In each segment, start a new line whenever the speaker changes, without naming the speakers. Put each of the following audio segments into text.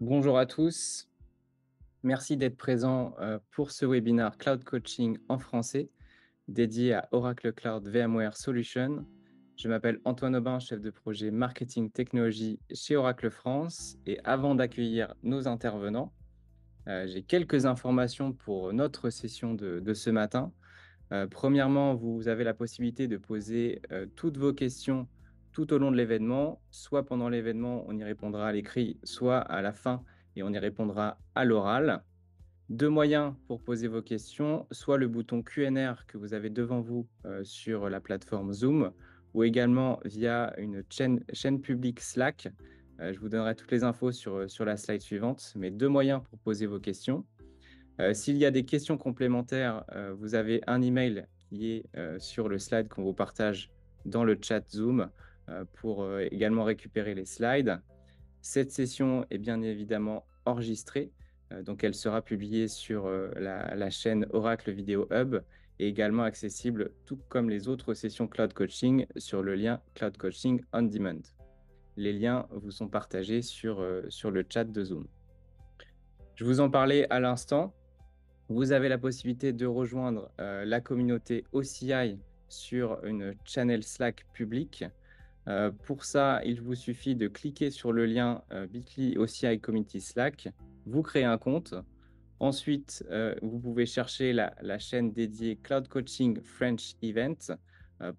Bonjour à tous, merci d'être présent pour ce webinaire Cloud Coaching en français dédié à Oracle Cloud VMware Solution. Je m'appelle Antoine Aubin, chef de projet Marketing Technologie chez Oracle France. Et avant d'accueillir nos intervenants, j'ai quelques informations pour notre session de ce matin. Premièrement, vous avez la possibilité de poser toutes vos questions tout au long de l'événement. Soit pendant l'événement, on y répondra à l'écrit, soit à la fin et on y répondra à l'oral. Deux moyens pour poser vos questions, soit le bouton Q&R que vous avez devant vous sur la plateforme Zoom, ou également via une chaîne publique Slack. Je vous donnerai toutes les infos sur la slide suivante, mais deux moyens pour poser vos questions. S'il y a des questions complémentaires, vous avez un email qui est sur le slide qu'on vous partage dans le chat Zoom pour également récupérer les slides. Cette session est bien évidemment enregistrée, donc elle sera publiée sur la chaîne Oracle Video Hub et également accessible, tout comme les autres sessions Cloud Coaching, sur le lien Cloud Coaching On Demand. Les liens vous sont partagés sur le chat de Zoom. Je vous en parlais à l'instant. Vous avez la possibilité de rejoindre la communauté OCI sur une channel Slack publique. Pour ça, il vous suffit de cliquer sur le lien bit.ly OCI Community Slack, vous créez un compte. Ensuite, vous pouvez chercher la chaîne dédiée Cloud Coaching French Event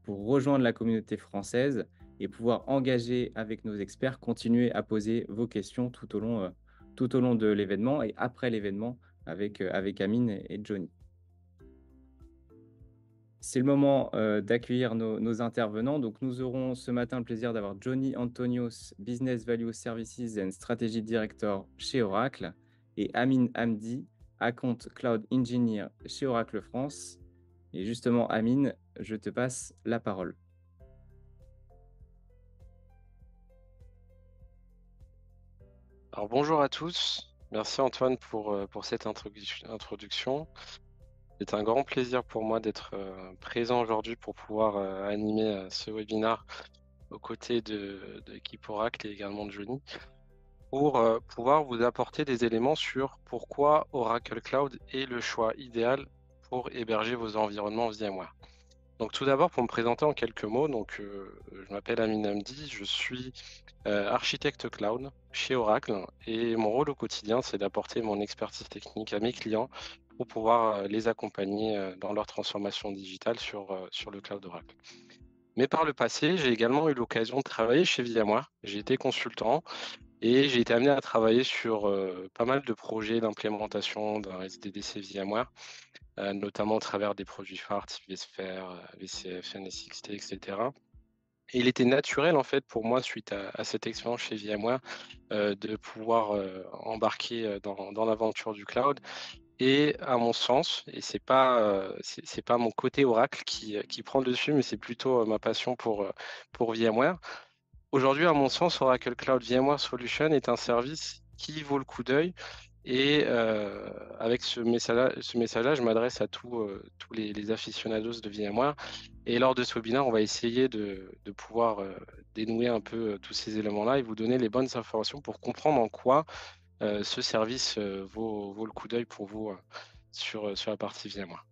pour rejoindre la communauté française et pouvoir engager avec nos experts, continuer à poser vos questions tout au long de l'événement et après l'événement avec Amine et Johnny. C'est le moment d'accueillir nos intervenants. Donc, nous aurons ce matin le plaisir d'avoir Johnny Antonios, Business Value Services and Strategy Director chez Oracle, et Amine Hamdi, Account Cloud Engineer chez Oracle France. Et justement, Amine, je te passe la parole.
Alors bonjour à tous, merci Antoine pour cette introduction. C'est un grand plaisir pour moi d'être présent aujourd'hui pour pouvoir animer ce webinaire aux côtés de l'équipe Oracle et également de Johnny pour pouvoir vous apporter des éléments sur pourquoi Oracle Cloud est le choix idéal pour héberger vos environnements VMware. Donc tout d'abord, pour me présenter en quelques mots, je m'appelle Amine Hamdi, je suis architecte cloud chez Oracle et mon rôle au quotidien, c'est d'apporter mon expertise technique à mes clients pour pouvoir les accompagner dans leur transformation digitale sur le cloud Oracle. Mais par le passé, j'ai également eu l'occasion de travailler chez VMware. J'ai été consultant et j'ai été amené à travailler sur pas mal de projets d'implémentation d'un SDDC VMware, notamment au travers des produits phares type vSphere, VCF, NSXT, etc. Et il était naturel en fait pour moi, suite à cette expérience chez VMware, de pouvoir embarquer dans l'aventure du cloud. Et à mon sens, et c'est pas mon côté Oracle qui prend le dessus, mais c'est plutôt ma passion pour VMware. Aujourd'hui, à mon sens, Oracle Cloud VMware Solution est un service qui vaut le coup d'œil. Et avec ce message-là, je m'adresse à tous les aficionados de VMware. Et lors de ce webinaire, on va essayer de pouvoir dénouer un peu tous ces éléments-là et vous donner les bonnes informations pour comprendre en quoi ce service vaut le coup d'œil pour vous sur la partie VMware.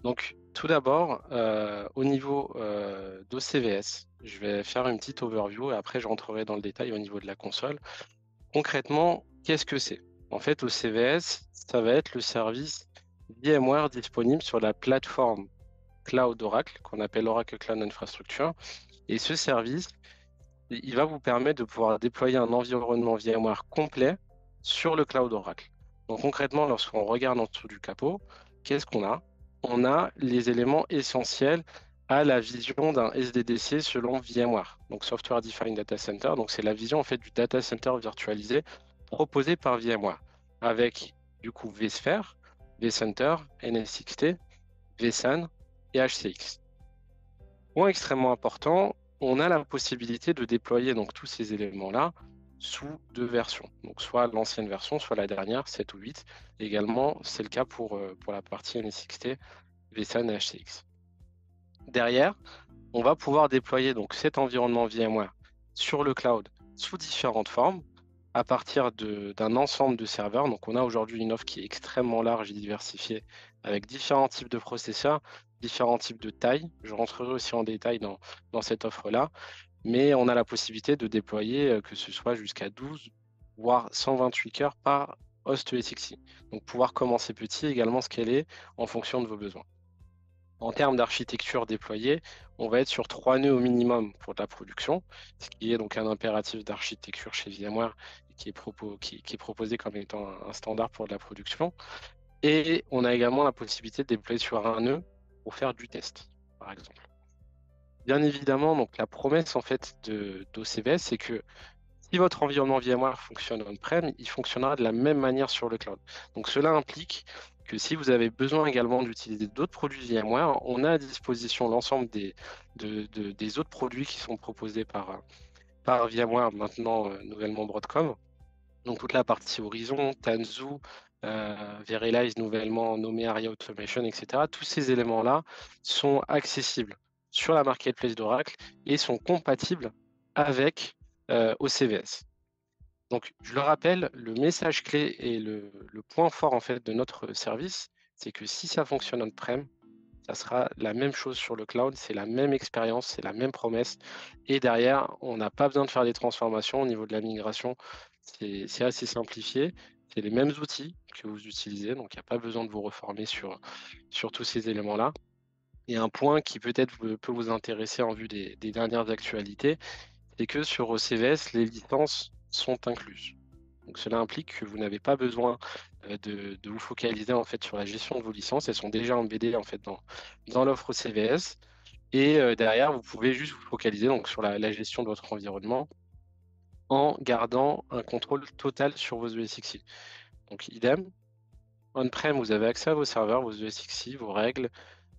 Donc, tout d'abord, au niveau d'OCVS, je vais faire une petite overview et après, je rentrerai dans le détail au niveau de la console. Concrètement, qu'est-ce que c'est? En fait, OCVS, ça va être le service VMware disponible sur la plateforme Cloud Oracle, qu'on appelle Oracle Cloud Infrastructure. Et ce service, il va vous permettre de pouvoir déployer un environnement VMware complet sur le Cloud Oracle. Donc concrètement, lorsqu'on regarde en dessous du capot, qu'est-ce qu'on a? On a les éléments essentiels à la vision d'un SDDC selon VMware, donc Software Defined Data Center. Donc c'est la vision en fait du data center virtualisé proposé par VMware, avec du coup vSphere, vCenter, NSXT, vSAN et HCX. Point extrêmement important, on a la possibilité de déployer donc tous ces éléments-là sous deux versions. Donc soit l'ancienne version, soit la dernière, 7 ou 8. Également, c'est le cas pour la partie NSXT, vSAN et HCX. Derrière, on va pouvoir déployer donc cet environnement VMware sur le cloud sous différentes formes. à partir d'un ensemble de serveurs. Donc, on a aujourd'hui une offre qui est extrêmement large et diversifiée avec différents types de processeurs, différents types de tailles. Je rentrerai aussi en détail dans cette offre-là, mais on a la possibilité de déployer que ce soit jusqu'à 12, voire 128 cœurs par host ESXi. Donc, pouvoir commencer petit, également scaler en fonction de vos besoins. En termes d'architecture déployée, on va être sur 3 nœuds au minimum pour de la production, ce qui est donc un impératif d'architecture chez VMware et qui est proposé comme étant un standard pour de la production. Et on a également la possibilité de déployer sur un nœud pour faire du test, par exemple. Bien évidemment, donc la promesse en fait d'OCVS, c'est que si votre environnement VMware fonctionne on-prem, il fonctionnera de la même manière sur le cloud. Donc cela implique que si vous avez besoin également d'utiliser d'autres produits VMware, on a à disposition l'ensemble des autres produits qui sont proposés par VMware, maintenant nouvellement Broadcom. Donc toute la partie Horizon, Tanzu, Verilize nouvellement nommé Aria Automation, etc. Tous ces éléments-là sont accessibles sur la marketplace d'Oracle et sont compatibles avec OCVS. Donc, je le rappelle, le message clé et le point fort en fait de notre service, c'est que si ça fonctionne on-prem, ça sera la même chose sur le cloud, c'est la même expérience, c'est la même promesse. Et derrière, on n'a pas besoin de faire des transformations au niveau de la migration. C'est assez simplifié. C'est les mêmes outils que vous utilisez, donc il n'y a pas besoin de vous reformer sur tous ces éléments-là. Et un point qui peut-être peut vous intéresser en vue des dernières actualités, c'est que sur OCVS, les licences sont incluses. Donc cela implique que vous n'avez pas besoin de vous focaliser en fait sur la gestion de vos licences. Elles sont déjà embeddées en fait dans l'offre OCVS. Et derrière, vous pouvez juste vous focaliser donc, sur la gestion de votre environnement en gardant un contrôle total sur vos ESXi. Donc idem, on-prem, vous avez accès à vos serveurs, vos ESXi, vos règles,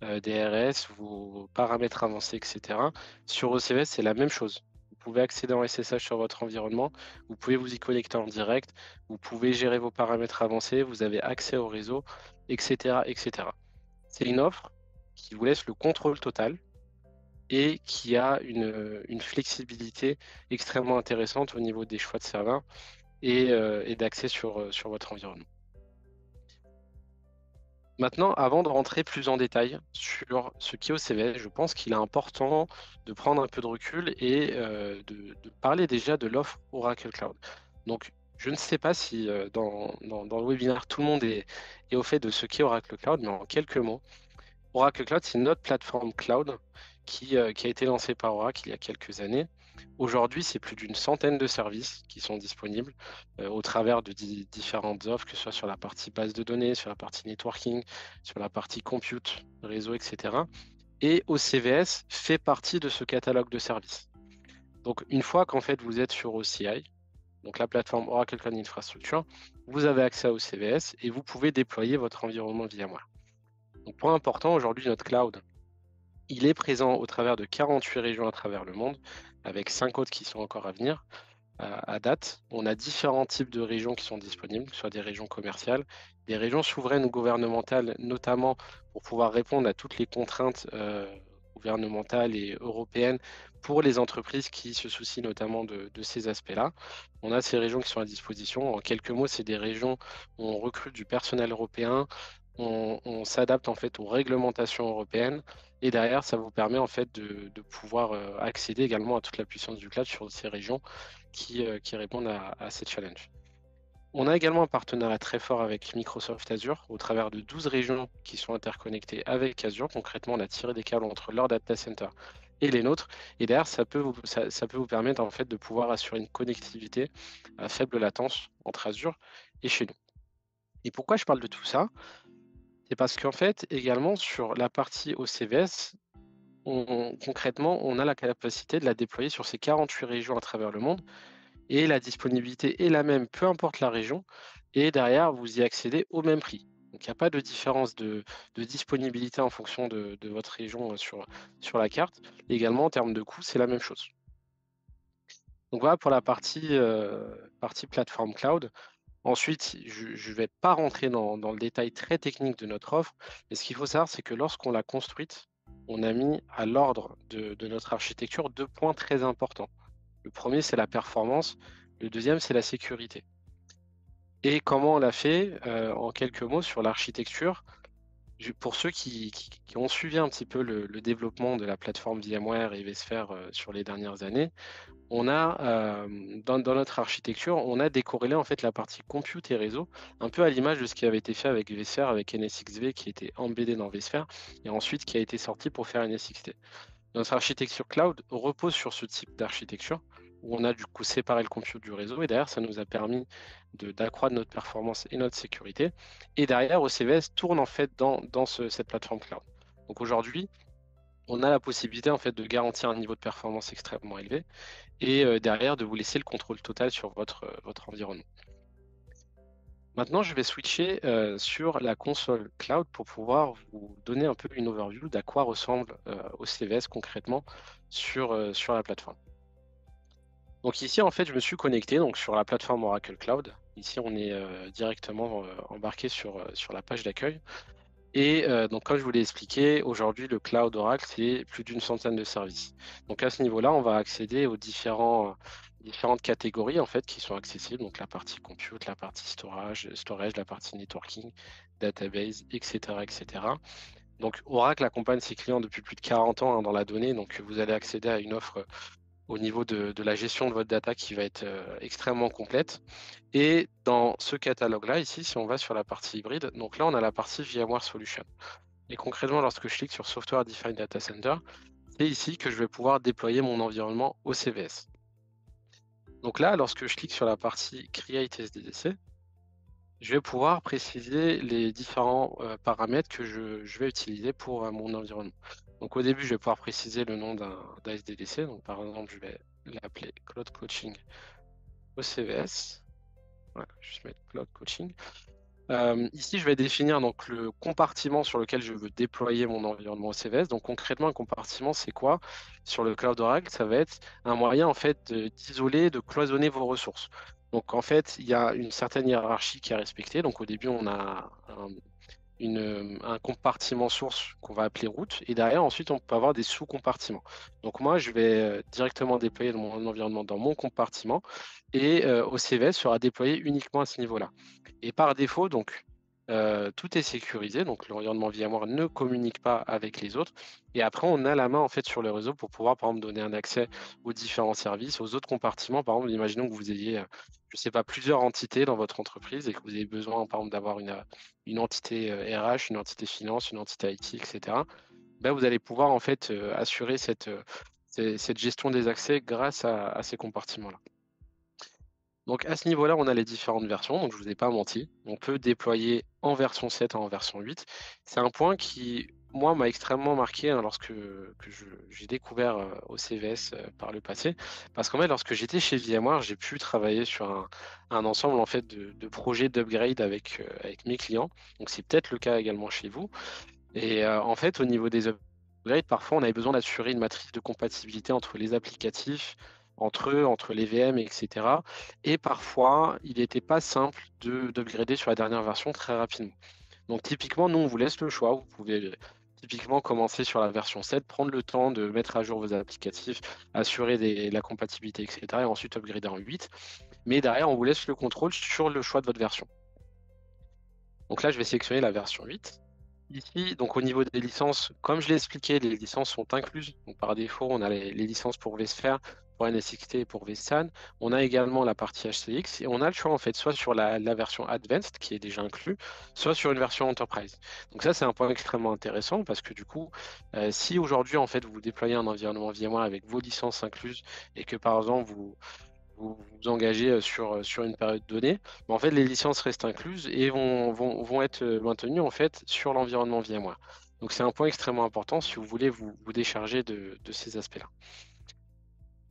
DRS, vos paramètres avancés, etc. Sur OCVS, c'est la même chose. Vous pouvez accéder en SSH sur votre environnement, vous pouvez vous y connecter en direct, vous pouvez gérer vos paramètres avancés, vous avez accès au réseau, etc. etc. C'est une offre qui vous laisse le contrôle total et qui a une flexibilité extrêmement intéressante au niveau des choix de serveurs et d'accès sur votre environnement. Maintenant, avant de rentrer plus en détail sur ce qui est OCVS, je pense qu'il est important de prendre un peu de recul et de parler déjà de l'offre Oracle Cloud. Donc, je ne sais pas si dans le webinaire, tout le monde est au fait de ce qu'est Oracle Cloud, mais en quelques mots, Oracle Cloud, c'est notre plateforme cloud qui a été lancée par Oracle il y a quelques années. Aujourd'hui, c'est plus d'une centaine de services qui sont disponibles au travers de différentes offres, que ce soit sur la partie base de données, sur la partie networking, sur la partie compute, réseau, etc. Et OCVS fait partie de ce catalogue de services. Donc, une fois qu'en fait vous êtes sur OCI, donc la plateforme Oracle Cloud Infrastructure, vous avez accès à OCVS et vous pouvez déployer votre environnement VMware. Donc, point important, aujourd'hui, notre cloud, il est présent au travers de 48 régions à travers le monde, avec 5 autres qui sont encore à venir à date. On a différents types de régions qui sont disponibles, soit des régions commerciales, des régions souveraines ou gouvernementales, notamment pour pouvoir répondre à toutes les contraintes gouvernementales et européennes pour les entreprises qui se soucient notamment de ces aspects-là. On a ces régions qui sont à disposition. En quelques mots, c'est des régions où on recrute du personnel européen, on s'adapte en fait aux réglementations européennes et derrière, ça vous permet en fait de pouvoir accéder également à toute la puissance du cloud sur ces régions qui répondent à ces challenges. On a également un partenariat très fort avec Microsoft Azure au travers de 12 régions qui sont interconnectées avec Azure. Concrètement, on a tiré des câbles entre leur data center et les nôtres. Et derrière, ça peut vous permettre en fait de pouvoir assurer une connectivité à faible latence entre Azure et chez nous. Et pourquoi je parle de tout ça? C'est parce qu'en fait, également sur la partie OCVS, concrètement, on a la capacité de la déployer sur ces 48 régions à travers le monde et la disponibilité est la même, peu importe la région. Et derrière, vous y accédez au même prix. Donc, il n'y a pas de différence de disponibilité en fonction de votre région sur la carte. Également, en termes de coût, c'est la même chose. Donc voilà pour la partie plateforme cloud. Ensuite, je ne vais pas rentrer dans le détail très technique de notre offre, mais ce qu'il faut savoir, c'est que lorsqu'on l'a construite, on a mis à l'ordre de notre architecture 2 points très importants. Le premier, c'est la performance. Le deuxième, c'est la sécurité. Et comment on l'a fait? En quelques mots sur l'architecture, pour ceux qui ont suivi un petit peu le développement de la plateforme VMware et vSphere, sur les dernières années, on a, dans notre architecture, on a décorrélé en fait la partie compute et réseau, un peu à l'image de ce qui avait été fait avec vSphere, avec NSXV qui était embeddé dans vSphere et ensuite qui a été sorti pour faire NSXT. Notre architecture cloud repose sur ce type d'architecture où on a du coup séparé le compute du réseau et derrière ça nous a permis d'accroître notre performance et notre sécurité. Et derrière OCVS tourne en fait dans cette plateforme cloud. Donc aujourd'hui, on a la possibilité en fait de garantir un niveau de performance extrêmement élevé et derrière de vous laisser le contrôle total sur votre environnement. Maintenant, je vais switcher sur la console cloud pour pouvoir vous donner un peu une overview d'à quoi ressemble OCVS concrètement sur la plateforme. Donc ici, en fait, je me suis connecté donc, sur la plateforme Oracle Cloud. Ici, on est directement embarqué sur la page d'accueil. Et donc, comme je vous l'ai expliqué, aujourd'hui, le cloud Oracle, c'est plus d'une centaine de services. Donc, à ce niveau-là, on va accéder aux différentes catégories en fait, qui sont accessibles. Donc, la partie compute, la partie storage, la partie networking, database, etc., etc. Donc, Oracle accompagne ses clients depuis plus de 40 ans hein, dans la donnée. Donc, vous allez accéder à une offre au niveau de la gestion de votre data qui va être extrêmement complète. Et dans ce catalogue-là, ici, si on va sur la partie hybride, donc là, on a la partie VMware Solution. Et concrètement, lorsque je clique sur Software Defined Data Center, c'est ici que je vais pouvoir déployer mon environnement OCVS. Donc là, lorsque je clique sur la partie Create SDDC, je vais pouvoir préciser les différents paramètres que je vais utiliser pour mon environnement. Donc au début, je vais pouvoir préciser le nom d'un SDDC. Donc par exemple, je vais l'appeler Cloud Coaching OCVS. Voilà, je vais mettre Cloud Coaching. Ici, je vais définir donc, le compartiment sur lequel je veux déployer mon environnement OCVS. Donc concrètement, un compartiment, c'est quoi? Sur le Cloud Oracle, ça va être un moyen en fait d'isoler, de cloisonner vos ressources. Donc en fait, il y a une certaine hiérarchie qui est respectée. Donc au début, on a un compartiment source qu'on va appeler route, et derrière, ensuite, on peut avoir des sous-compartiments. Donc moi, je vais directement déployer mon environnement dans mon compartiment, et OCVS sera déployé uniquement à ce niveau-là. Et par défaut, donc, tout est sécurisé, donc l'environnement VMware ne communique pas avec les autres. Et après, on a la main en fait sur le réseau pour pouvoir, par exemple, donner un accès aux différents services, aux autres compartiments. Par exemple, imaginons que vous ayez, je ne sais pas, plusieurs entités dans votre entreprise et que vous avez besoin, par exemple, d'avoir une entité RH, une entité finance, une entité IT, etc. Ben, vous allez pouvoir en fait assurer cette gestion des accès grâce à ces compartiments-là. Donc à ce niveau-là, on a les différentes versions, donc je ne vous ai pas menti. On peut déployer en version 7 et en version 8. C'est un point qui, moi, m'a extrêmement marqué hein, lorsque j'ai découvert OCVS par le passé. Parce qu'en fait, lorsque j'étais chez VMware, j'ai pu travailler sur un ensemble en fait, de projets d'upgrade avec mes clients. Donc c'est peut-être le cas également chez vous. Et en fait, au niveau des upgrades, parfois, on avait besoin d'assurer une matrice de compatibilité entre les applicatifs, entre eux, entre les VM, etc. Et parfois, il n'était pas simple d'upgrader sur la dernière version très rapidement. Donc typiquement, nous, on vous laisse le choix. Vous pouvez typiquement commencer sur la version 7, prendre le temps de mettre à jour vos applicatifs, assurer la compatibilité, etc. et ensuite upgrader en 8. Mais derrière, on vous laisse le contrôle sur le choix de votre version. Donc là, je vais sélectionner la version 8. Ici, donc au niveau des licences, comme je l'ai expliqué, les licences sont incluses. Donc par défaut, on a les licences pour vSphere, pour NSXT et pour vSAN. On a également la partie HCX et on a le choix en fait, soit sur la version Advanced qui est déjà inclus, soit sur une version Enterprise. Donc ça, c'est un point extrêmement intéressant parce que du coup, si aujourd'hui en fait vous déployez un environnement VMware avec vos licences incluses et que par exemple vous engagez sur une période donnée, mais en fait, les licences restent incluses et vont être maintenues en fait, sur l'environnement VMware. Donc, c'est un point extrêmement important si vous voulez vous décharger de ces aspects-là.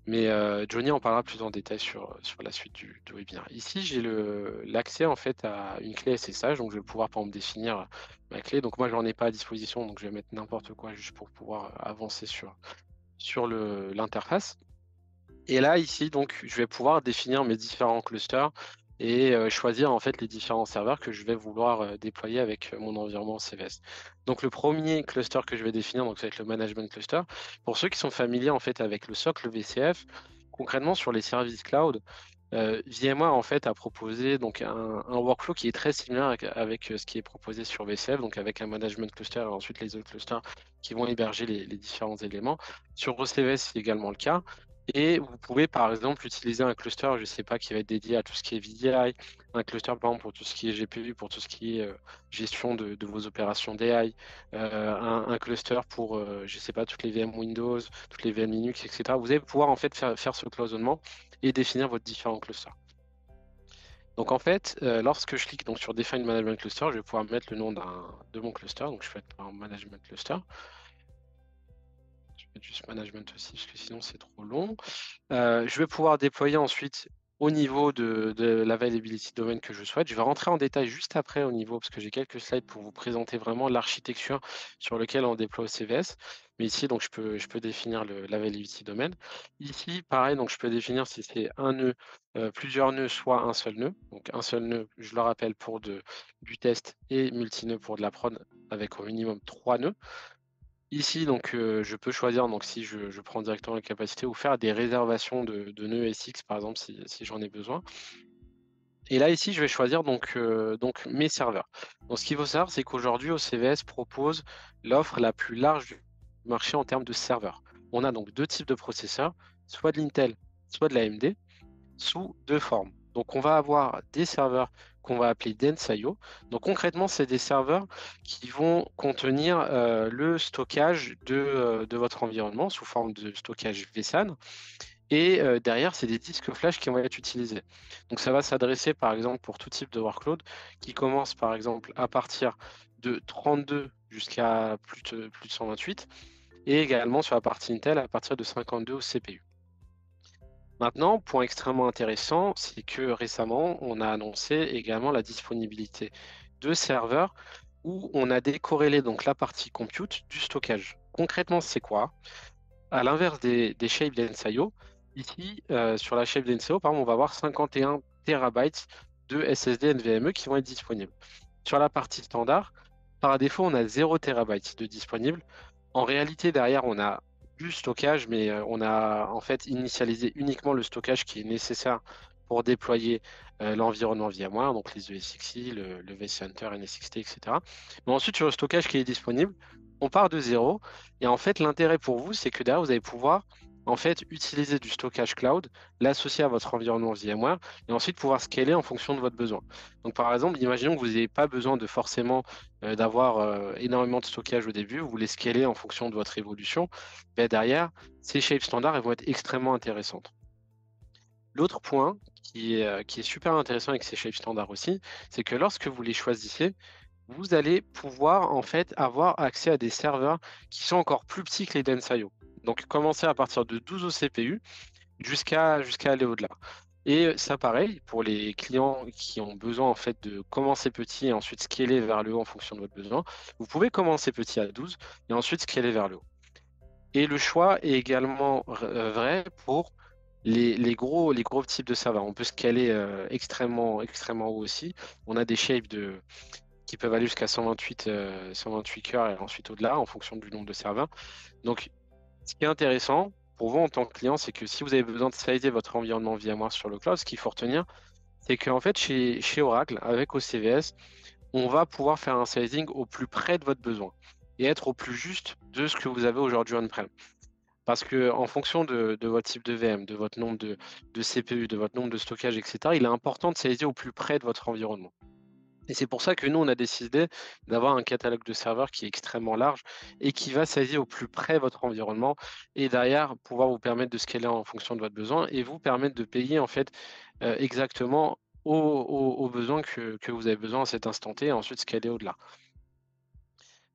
Mais Johnny en parlera plus en détail sur la suite du webinaire. Ici, j'ai l'accès en fait à une clé SSH, donc je vais pouvoir par exemple définir ma clé. Donc moi, je n'en ai pas à disposition, donc je vais mettre n'importe quoi juste pour pouvoir avancer sur l'interface. Et là, ici, donc, je vais pouvoir définir mes différents clusters et choisir en fait les différents serveurs que je vais vouloir déployer avec mon environnement CVS. Donc, le premier cluster que je vais définir, donc, ça va être le management cluster. Pour ceux qui sont familiers en fait avec le socle VCF, concrètement sur les services cloud, VMware en fait a proposé donc un workflow qui est très similaire avec ce qui est proposé sur VCF, donc avec un management cluster et ensuite les autres clusters qui vont héberger les différents éléments. Sur OCVS, c'est également le cas. Et vous pouvez par exemple utiliser un cluster, je ne sais pas, qui va être dédié à tout ce qui est VDI, un cluster par exemple pour tout ce qui est GPU, pour tout ce qui est gestion de vos opérations DI, un cluster pour, je ne sais pas, toutes les VM Windows, toutes les VM Linux, etc. Vous allez pouvoir en fait faire ce cloisonnement et définir votre différents clusters. Donc en fait, lorsque je clique donc, sur Define Management Cluster, je vais pouvoir mettre le nom de mon cluster. Donc je vais être en Management Cluster. Je vais mettre juste Management aussi, parce que sinon c'est trop long. Je vais pouvoir déployer ensuite au niveau de l'availability domain que je souhaite. Je vais rentrer en détail juste après au niveau, parce que j'ai quelques slides pour vous présenter vraiment l'architecture sur laquelle on déploie au CVS. Mais ici, donc, je peux définir l'availability domain. Ici, pareil, donc, je peux définir si c'est un nœud, plusieurs nœuds, soit un seul nœud. Donc un seul nœud, je le rappelle, pour du test et multi-nœud pour de la prod avec au minimum 3 nœuds. Ici, donc, je peux choisir, donc, si je prends directement la capacité ou faire des réservations de nœuds SX, par exemple, si j'en ai besoin. Et là, ici, je vais choisir donc mes serveurs. Donc, ce qu'il faut savoir, c'est qu'aujourd'hui, OCVS propose l'offre la plus large du marché en termes de serveurs. On a donc deux types de processeurs, soit de l'Intel, soit de l'AMD, sous deux formes. Donc, on va avoir des serveurs qu'on va appeler dense IO. Donc, concrètement, c'est des serveurs qui vont contenir le stockage de votre environnement sous forme de stockage vSAN. Et derrière, c'est des disques flash qui vont être utilisés. Donc, ça va s'adresser, par exemple, pour tout type de workload qui commence, par exemple, à partir de 32 jusqu'à plus de 128 et également sur la partie Intel à partir de 52 au CPU. Maintenant, point extrêmement intéressant, c'est que récemment, on a annoncé également la disponibilité de serveurs où on a décorrélé donc la partie compute du stockage. Concrètement, c'est quoi? À l'inverse des shapes d'NSIO, ici, sur la shape d'NSIO, par exemple, on va avoir 51 terabytes de SSD NVMe qui vont être disponibles. Sur la partie standard, par défaut, on a 0 terabytes de disponibles. En réalité, derrière, on a du stockage, mais on a en fait initialisé uniquement le stockage qui est nécessaire pour déployer l'environnement VMware, donc les ESXi, le vCenter, NSXT, etc. Mais ensuite, sur le stockage qui est disponible, on part de zéro. Et en fait, l'intérêt pour vous, c'est que derrière, vous allez pouvoir en fait utiliser du stockage cloud, l'associer à votre environnement VMware, et ensuite pouvoir scaler en fonction de votre besoin. Donc, par exemple, imaginons que vous n'ayez pas besoin de forcément d'avoir énormément de stockage au début, vous voulez scaler en fonction de votre évolution, ben derrière, ces shapes standards elles vont être extrêmement intéressantes. L'autre point qui est super intéressant avec ces shapes standards aussi, c'est que lorsque vous les choisissez, vous allez pouvoir en fait avoir accès à des serveurs qui sont encore plus petits que les DenseIO. Donc commencer à partir de 12 au CPU jusqu'à aller au-delà. Et ça, pareil, pour les clients qui ont besoin en fait de commencer petit et ensuite scaler vers le haut en fonction de votre besoin, vous pouvez commencer petit à 12 et ensuite scaler vers le haut. Et le choix est également vrai pour les gros types de serveurs. On peut scaler extrêmement haut aussi. On a des shapes qui peuvent aller jusqu'à 128 cœurs et ensuite au-delà en fonction du nombre de serveurs. Donc, ce qui est intéressant pour vous en tant que client, c'est que si vous avez besoin de sizer votre environnement VMware sur le cloud, ce qu'il faut retenir, c'est qu'en fait, chez Oracle, avec OCVS, on va pouvoir faire un sizing au plus près de votre besoin et être au plus juste de ce que vous avez aujourd'hui on-prem. Parce que en fonction de votre type de VM, de votre nombre de CPU, de votre nombre de stockage, etc., il est important de sizer au plus près de votre environnement. Et c'est pour ça que nous, on a décidé d'avoir un catalogue de serveurs qui est extrêmement large et qui va saisir au plus près votre environnement et derrière pouvoir vous permettre de scaler en fonction de votre besoin et vous permettre de payer en fait exactement aux besoins que vous avez besoin à cet instant T et ensuite scaler au-delà.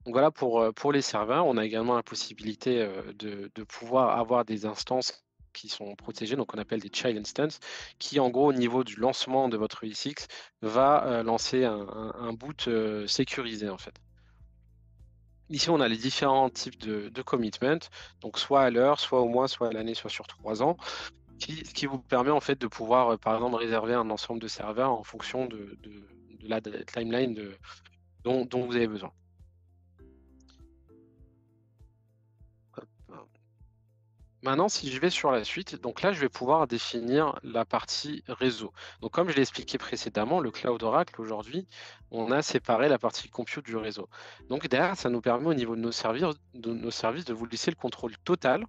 Donc voilà pour les serveurs. On a également la possibilité de pouvoir avoir des instances qui sont protégées, donc on appelle des child instances, qui en gros au niveau du lancement de votre ESX va lancer un boot sécurisé en fait. Ici, on a les différents types de commitment, donc soit à l'heure, soit au mois, soit à l'année, soit sur 3 ans, ce qui vous permet en fait de pouvoir, par exemple, réserver un ensemble de serveurs en fonction de la timeline dont vous avez besoin. Hop. Maintenant, si je vais sur la suite, donc là, je vais pouvoir définir la partie réseau. Donc, comme je l'ai expliqué précédemment, le Cloud Oracle, aujourd'hui, on a séparé la partie compute du réseau. Donc, derrière, ça nous permet au niveau de vous laisser le contrôle total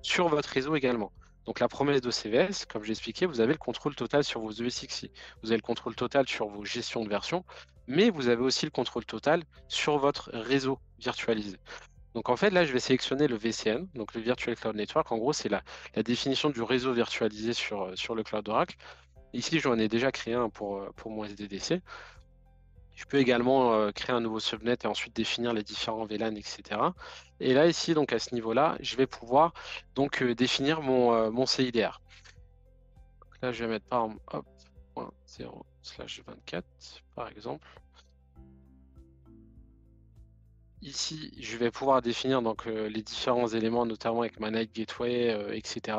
sur votre réseau également. Donc, la promesse de CVS, comme je l'ai expliqué, vous avez le contrôle total sur vos ESXi, vous avez le contrôle total sur vos gestions de version, mais vous avez aussi le contrôle total sur votre réseau virtualisé. Donc en fait, là, je vais sélectionner le VCN, donc le Virtual Cloud Network. En gros, c'est la définition du réseau virtualisé sur le Cloud Oracle. Ici, j'en ai déjà créé un pour mon SDDC. Je peux également créer un nouveau subnet et ensuite définir les différents VLAN, etc. Et là, ici, donc à ce niveau-là, je vais pouvoir donc définir mon CIDR. Donc là, je vais mettre par exemple, hop, 0/24, par exemple. Ici, je vais pouvoir définir donc les différents éléments, notamment avec ma Night Gateway, etc.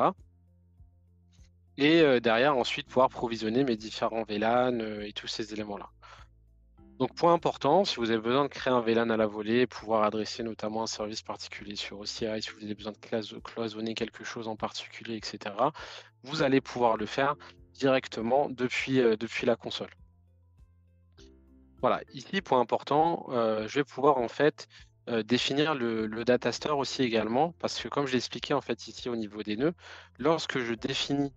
Et derrière, ensuite, pouvoir provisionner mes différents VLAN et tous ces éléments-là. Donc, point important, si vous avez besoin de créer un VLAN à la volée, pouvoir adresser notamment un service particulier sur OCI, si vous avez besoin de cloisonner quelque chose en particulier, etc., vous allez pouvoir le faire directement depuis la console. Voilà, ici, point important, je vais pouvoir en fait définir le data store aussi également, parce que comme je l'ai expliqué en fait ici au niveau des nœuds, lorsque je définis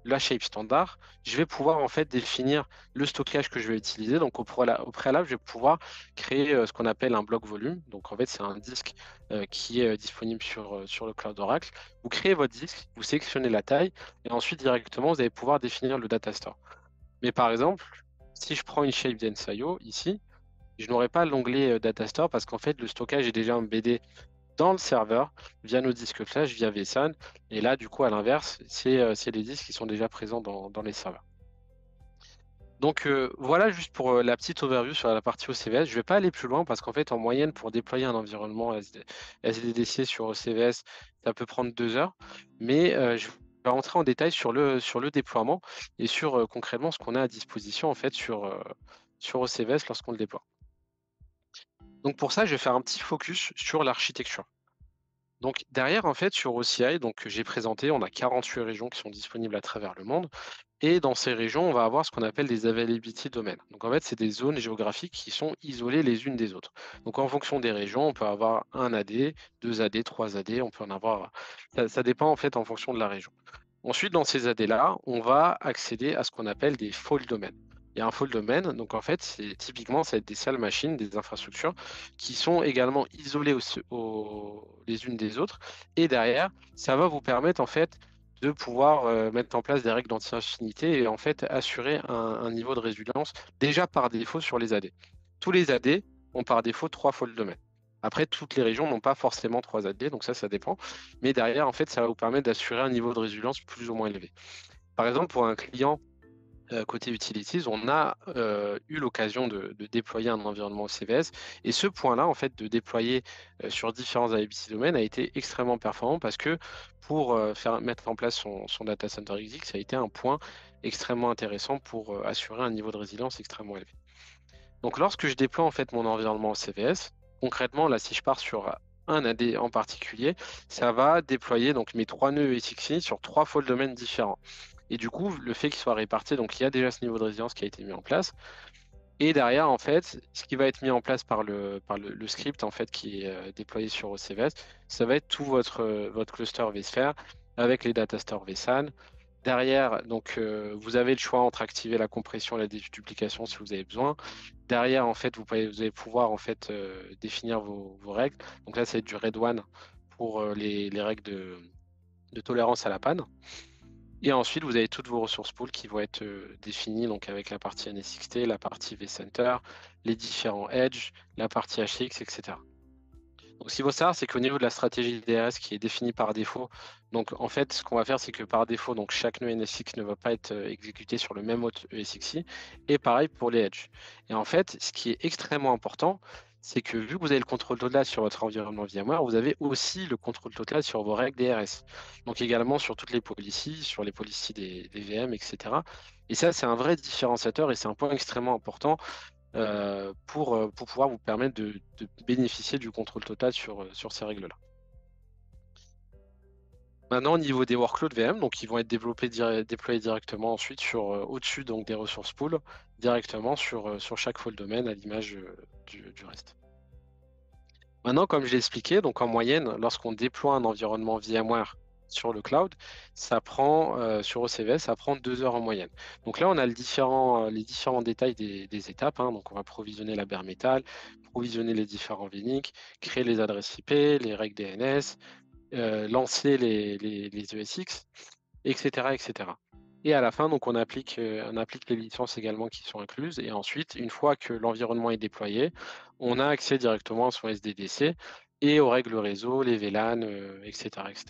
la shape standard, je vais pouvoir en fait définir le stockage que je vais utiliser. Donc au préalable, je vais pouvoir créer ce qu'on appelle un bloc volume. Donc en fait, c'est un disque qui est disponible sur le Cloud Oracle. Vous créez votre disque, vous sélectionnez la taille, et ensuite directement, vous allez pouvoir définir le data store. Mais par exemple, si je prends une shape d'Ensio ici, je n'aurai pas l'onglet Data Store parce qu'en fait, le stockage est déjà embeddé dans le serveur via nos disques flash, via vSAN. Et là, du coup, à l'inverse, c'est les disques qui sont déjà présents dans les serveurs. Donc voilà juste pour la petite overview sur la partie OCVS. Je ne vais pas aller plus loin parce qu'en fait, en moyenne, pour déployer un environnement SDDC sur OCVS, ça peut prendre 2 heures. Mais je vais rentrer en détail sur le déploiement et sur concrètement ce qu'on a à disposition en fait sur OCVS lorsqu'on le déploie. Donc pour ça, je vais faire un petit focus sur l'architecture. Donc derrière, en fait, sur OCI, donc j'ai présenté, on a 48 régions qui sont disponibles à travers le monde. Et dans ces régions, on va avoir ce qu'on appelle des availability domains. Donc en fait, c'est des zones géographiques qui sont isolées les unes des autres. Donc en fonction des régions, on peut avoir un AD, deux AD, trois AD, on peut en avoir. Ça dépend en fait en fonction de la région. Ensuite, dans ces AD-là, on va accéder à ce qu'on appelle des fault domains. Il y a un fault domain, donc en fait, c'est typiquement ça va être des salles machines, des infrastructures qui sont également isolées les unes des autres. Et derrière, ça va vous permettre en fait de pouvoir mettre en place des règles d'anti-infinité et en fait assurer un niveau de résilience déjà par défaut sur les AD. Tous les AD ont par défaut 3 fault domains. Après, toutes les régions n'ont pas forcément 3 AD, donc ça dépend. Mais derrière, en fait, ça va vous permettre d'assurer un niveau de résilience plus ou moins élevé. Par exemple, pour un client côté utilities, on a eu l'occasion de déployer un environnement CVS. Et ce point-là, en fait, de déployer sur différents IBC domaines a été extrêmement performant parce que pour mettre en place son data center exec, ça a été un point extrêmement intéressant pour assurer un niveau de résilience extrêmement élevé. Donc, lorsque je déploie en fait mon environnement CVS, concrètement, là, si je pars sur un AD en particulier, ça va déployer donc mes 3 nœuds ESXi sur 3 fault domaines différents. Et du coup, le fait qu'il soit réparti, donc il y a déjà ce niveau de résilience qui a été mis en place. Et derrière, en fait, ce qui va être mis en place par le script en fait, qui est déployé sur OCVS, ça va être tout votre cluster vSphere avec les data stores vSAN. Derrière, donc, vous avez le choix entre activer la compression et la déduplication si vous avez besoin. Derrière, en fait, vous allez pouvoir en fait, définir vos règles. Donc là, c'est du Red One pour les règles de tolérance à la panne. Et ensuite, vous avez toutes vos ressources pools qui vont être définies donc avec la partie NSXT, la partie vCenter, les différents edge, la partie HX, etc. Donc, ce qu'il faut savoir, c'est qu'au niveau de la stratégie DRS qui est définie par défaut, donc en fait, ce qu'on va faire, c'est que par défaut, donc chaque nœud NSX ne va pas être exécuté sur le même hôte ESXi, et pareil pour les edge. Et en fait, ce qui est extrêmement important, c'est que vu que vous avez le contrôle total sur votre environnement VMware, vous avez aussi le contrôle total sur vos règles DRS. Donc également sur toutes les policies, sur les policies des VM, etc. Et ça, c'est un vrai différenciateur et c'est un point extrêmement important pour pouvoir vous permettre de bénéficier du contrôle total sur ces règles-là. Maintenant, au niveau des workloads VM, donc ils vont être déployés directement ensuite au-dessus donc des ressources pool, directement sur chaque pôle domaine à l'image du reste. Maintenant, comme je l'ai expliqué, donc en moyenne, lorsqu'on déploie un environnement VMware sur le cloud, ça prend sur OCVS, ça prend 2 heures en moyenne. Donc là, on a les différents détails des étapes, hein. Donc on va provisionner la bare metal, provisionner les différents VNIC, créer les adresses IP, les règles DNS, lancer les ESX, etc., etc. Et à la fin, donc on applique les licences également qui sont incluses. Et ensuite, une fois que l'environnement est déployé, on a accès directement à son SDDC et aux règles réseau, les VLAN, etc., etc.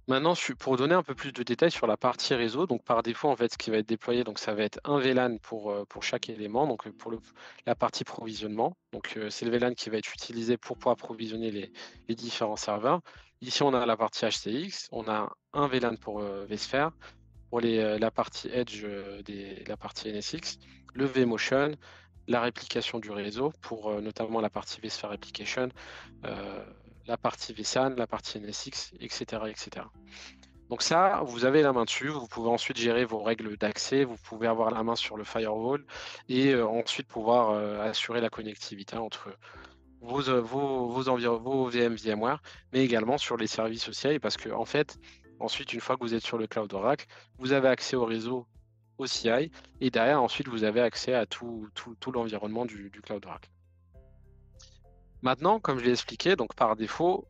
Maintenant, pour donner un peu plus de détails sur la partie réseau, donc par défaut, en fait, ce qui va être déployé, donc ça va être un VLAN pour chaque élément, donc pour la partie provisionnement. Donc c'est le VLAN qui va être utilisé pour pouvoir provisionner les différents serveurs. Ici, on a la partie HCX, on a un VLAN pour vSphere, pour la partie Edge, la partie NSX, le vMotion, la réplication du réseau pour notamment la partie vSphere Application, euh, la partie vSAN, la partie NSX, etc., etc. Donc ça, vous avez la main dessus. Vous pouvez ensuite gérer vos règles d'accès. Vous pouvez avoir la main sur le firewall et ensuite pouvoir assurer la connectivité entre vos VM VMware, mais également sur les services OCI parce que en fait, ensuite, une fois que vous êtes sur le cloud Oracle, vous avez accès au réseau OCI et derrière, ensuite, vous avez accès à tout l'environnement du cloud Oracle. Maintenant, comme je l'ai expliqué, donc par défaut,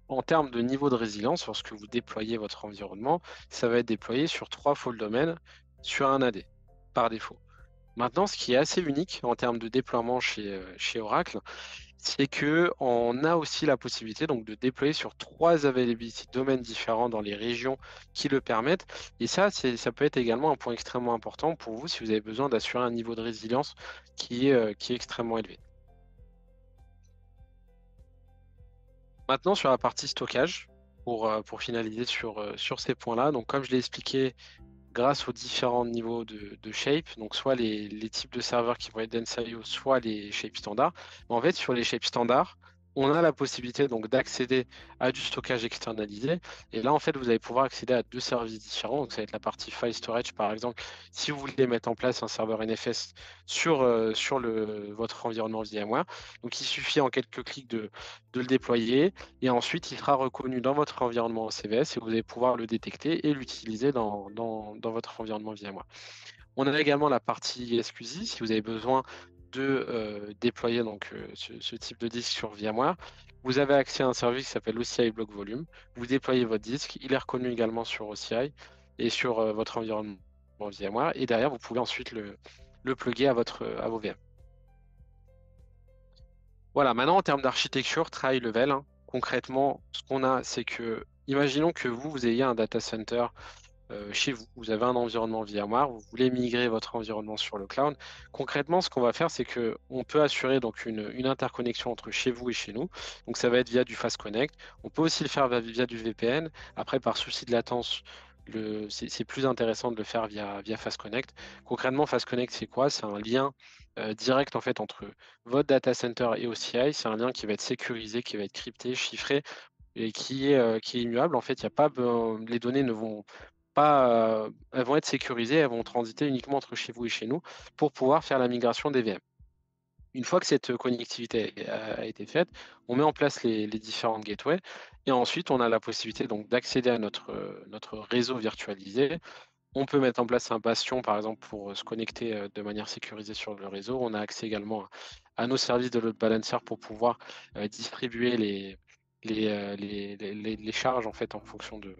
en termes de niveau de résilience, lorsque vous déployez votre environnement, ça va être déployé sur 3 full domaines sur un AD, par défaut. Maintenant, ce qui est assez unique en termes de déploiement chez Oracle, c'est qu'on a aussi la possibilité donc, de déployer sur 3 availability domaines différents dans les régions qui le permettent. Et ça peut être également un point extrêmement important pour vous si vous avez besoin d'assurer un niveau de résilience qui est extrêmement élevé. Maintenant, sur la partie stockage, pour finaliser sur ces points-là, donc comme je l'ai expliqué, grâce aux différents niveaux de shape, donc soit les types de serveurs qui vont être dense.io, soit les shapes standards. En fait, sur les shapes standards, on a la possibilité donc d'accéder à du stockage externalisé. Et là, en fait, vous allez pouvoir accéder à 2 services différents. Donc, ça va être la partie file storage, par exemple, si vous voulez mettre en place un serveur NFS sur votre environnement VMware. Donc, il suffit en quelques clics de le déployer et ensuite, il sera reconnu dans votre environnement CVS et vous allez pouvoir le détecter et l'utiliser dans votre environnement VMware. On a également la partie SQZ, si vous avez besoin de déployer donc, ce type de disque sur VMware. Vous avez accès à un service qui s'appelle OCI Block Volume. Vous déployez votre disque, il est reconnu également sur OCI et sur votre environnement VMware. Et derrière, vous pouvez ensuite le plugger à vos VM. Voilà, maintenant en termes d'architecture, try level, hein, concrètement, ce qu'on a, c'est que, imaginons que vous ayez un data center chez vous, vous avez un environnement VMware, vous voulez migrer votre environnement sur le cloud. Concrètement, ce qu'on va faire, c'est qu'on peut assurer donc une interconnexion entre chez vous et chez nous. Donc ça va être via du Fast Connect. On peut aussi le faire via du VPN. Après, par souci de latence, c'est plus intéressant de le faire via Fast Connect. Concrètement, Fast Connect, c'est quoi? C'est un lien direct en fait entre votre data center et OCI. C'est un lien qui va être sécurisé, qui va être crypté, chiffré et qui est immuable. En fait, il y a pas, les données ne vont pas, elles vont être sécurisées, elles vont transiter uniquement entre chez vous et chez nous pour pouvoir faire la migration des VM. Une fois que cette connectivité a été faite, on met en place les différentes gateways et ensuite on a la possibilité donc d'accéder à notre réseau virtualisé. On peut mettre en place un bastion par exemple pour se connecter de manière sécurisée sur le réseau. On a accès également à nos services de load balancer pour pouvoir distribuer les charges en fait en fonction de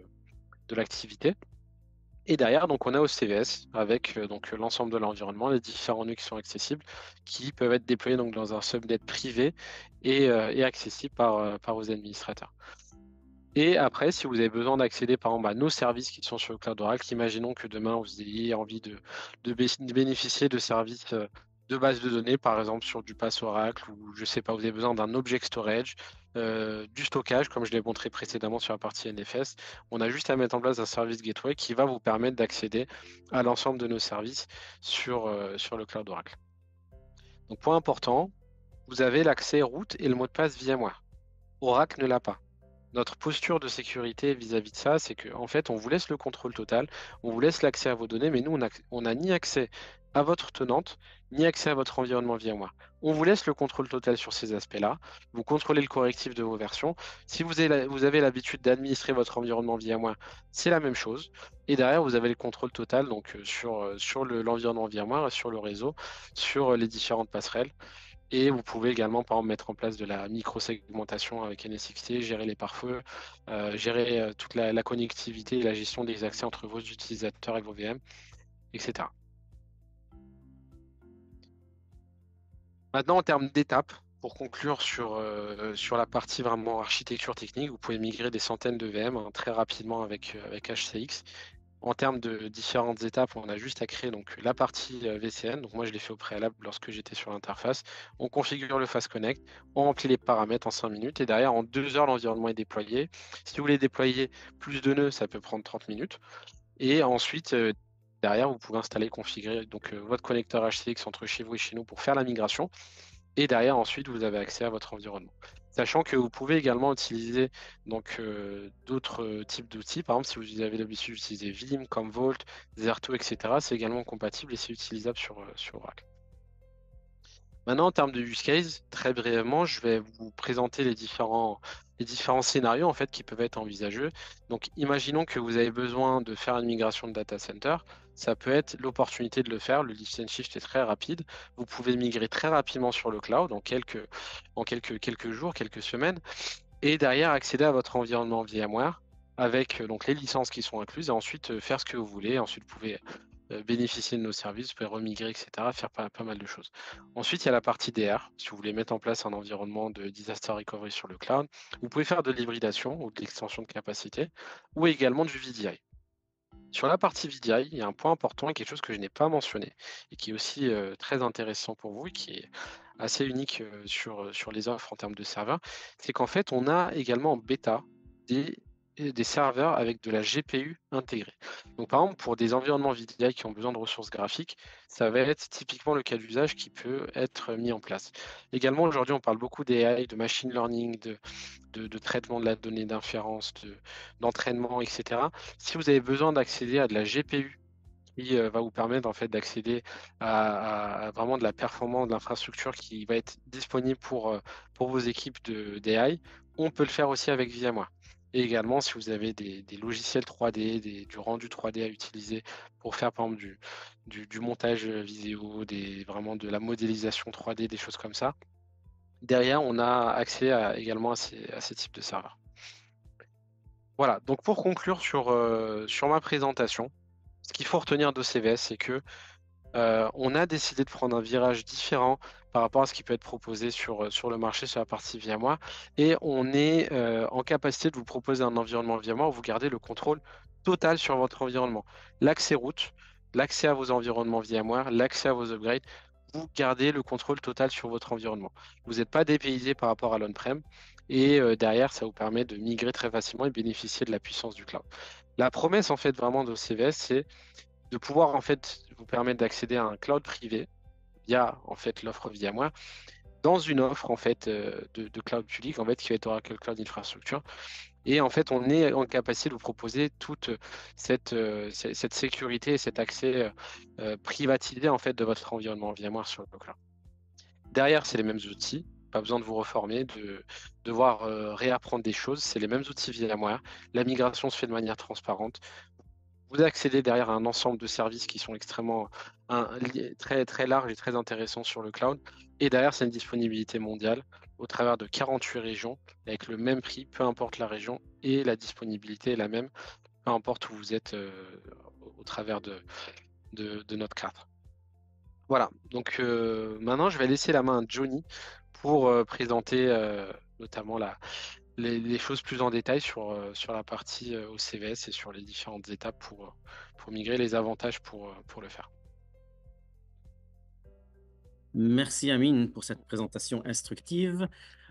l'activité. Et derrière, donc, on a OCVS avec donc, l'ensemble de l'environnement, les différents nœuds qui sont accessibles, qui peuvent être déployés donc, dans un subnet privé et accessibles par vos administrateurs. Et après, si vous avez besoin d'accéder par exemple à nos services qui sont sur le cloud Oracle, imaginons que demain vous ayez envie de bénéficier de services de base de données, par exemple sur du Pass Oracle, ou je ne sais pas, vous avez besoin d'un object storage, du stockage, comme je l'ai montré précédemment sur la partie NFS. On a juste à mettre en place un service gateway qui va vous permettre d'accéder à l'ensemble de nos services sur le cloud Oracle. Donc point important, vous avez l'accès route et le mot de passe VMware. Oracle ne l'a pas. notre posture de sécurité vis-à-vis de ça, c'est qu'en fait, on vous laisse le contrôle total, on vous laisse l'accès à vos données, mais nous, on n'a ni accès à votre tenante, ni accès à votre environnement VMware. On vous laisse le contrôle total sur ces aspects-là. Vous contrôlez le correctif de vos versions. Si vous avez l'habitude d'administrer votre environnement VMware, c'est la même chose. Et derrière, vous avez le contrôle total donc, sur l'environnement VMware, sur le réseau, sur les différentes passerelles. Et vous pouvez également, par exemple, mettre en place de la micro-segmentation avec NSXT, gérer les pare-feux, gérer toute la connectivité et la gestion des accès entre vos utilisateurs et vos VM, etc. Maintenant, en termes d'étapes, pour conclure sur la partie vraiment architecture technique, vous pouvez migrer des centaines de VM hein, très rapidement avec HCX. En termes de différentes étapes, on a juste à créer donc, la partie VCN. Donc moi, je l'ai fait au préalable lorsque j'étais sur l'interface. On configure le Fast Connect, on remplit les paramètres en 5 minutes et derrière, en 2 heures, l'environnement est déployé. Si vous voulez déployer plus de nœuds, ça peut prendre 30 minutes. Et ensuite, derrière, vous pouvez installer, configurer donc, votre connecteur HCX entre chez vous et chez nous pour faire la migration. Et derrière, ensuite, vous avez accès à votre environnement. Sachant que vous pouvez également utiliser donc, d'autres types d'outils. Par exemple, si vous avez l'habitude d'utiliser Vim, Commvault, Zerto, etc., c'est également compatible et c'est utilisable sur Oracle. Maintenant, en termes de use case, très brièvement, je vais vous présenter les différents scénarios en fait, qui peuvent être envisageux. Donc, imaginons que vous avez besoin de faire une migration de data center. Ça peut être l'opportunité de le faire. Le lift and shift est très rapide. Vous pouvez migrer très rapidement sur le cloud quelques jours, quelques semaines, et derrière accéder à votre environnement VMware avec donc les licences qui sont incluses et ensuite faire ce que vous voulez. Ensuite, vous pouvez bénéficier de nos services, vous pouvez remigrer, etc., faire pas mal de choses. Ensuite, il y a la partie DR. Si vous voulez mettre en place un environnement de disaster recovery sur le cloud, vous pouvez faire de l'hybridation ou de l'extension de capacité ou également du VDI. Sur la partie VDI, il y a un point important et quelque chose que je n'ai pas mentionné et qui est aussi très intéressant pour vous et qui est assez unique sur les offres en termes de serveurs, c'est qu'en fait, on a également en bêta des, des serveurs avec de la GPU intégrée. Donc, par exemple, pour des environnements VDI qui ont besoin de ressources graphiques, ça va être typiquement le cas d'usage qui peut être mis en place. Également, aujourd'hui, on parle beaucoup d'AI, de machine learning, de traitement de la donnée, d'inférence, d'entraînement, etc. Si vous avez besoin d'accéder à de la GPU qui va vous permettre en fait d'accéder à vraiment de la performance de l'infrastructure qui va être disponible pour vos équipes d'AI, on peut le faire aussi avec VMware. Et également, si vous avez des logiciels 3D, du rendu 3D à utiliser pour faire par exemple du montage vidéo, vraiment de la modélisation 3D, des choses comme ça, derrière, on a accès également à ces types de serveurs. Voilà, donc pour conclure sur ma présentation, ce qu'il faut retenir d'OCVS, c'est que on a décidé de prendre un virage différent par rapport à ce qui peut être proposé sur le marché sur la partie VMware et on est en capacité de vous proposer un environnement VMware où vous gardez le contrôle total sur votre environnement. L'accès route, l'accès à vos environnements VMware, l'accès à vos upgrades, vous gardez le contrôle total sur votre environnement. Vous n'êtes pas dépaysé par rapport à l'on-prem et derrière, ça vous permet de migrer très facilement et bénéficier de la puissance du cloud. La promesse en fait vraiment d'OCVS, c'est de pouvoir en fait vous permettre d'accéder à un cloud privé via en fait l'offre VMware dans une offre en fait de cloud public en fait qui va être Oracle Cloud Infrastructure et en fait on est en capacité de vous proposer toute cette sécurité et cet accès privatisé en fait de votre environnement VMware sur le cloud. Derrière c'est les mêmes outils, pas besoin de vous reformer, de devoir réapprendre des choses, c'est les mêmes outils VMware, la migration se fait de manière transparente. Vous accédez derrière à un ensemble de services qui sont extrêmement très, très larges et très intéressants sur le cloud. Et derrière, c'est une disponibilité mondiale au travers de 48 régions avec le même prix, peu importe la région, et la disponibilité est la même, peu importe où vous êtes au travers de notre carte. Voilà, donc maintenant, je vais laisser la main à Johnny pour présenter notamment les choses plus en détail sur la partie OCVS et sur les différentes étapes pour migrer, les avantages pour le faire.
Merci Amine pour cette présentation instructive.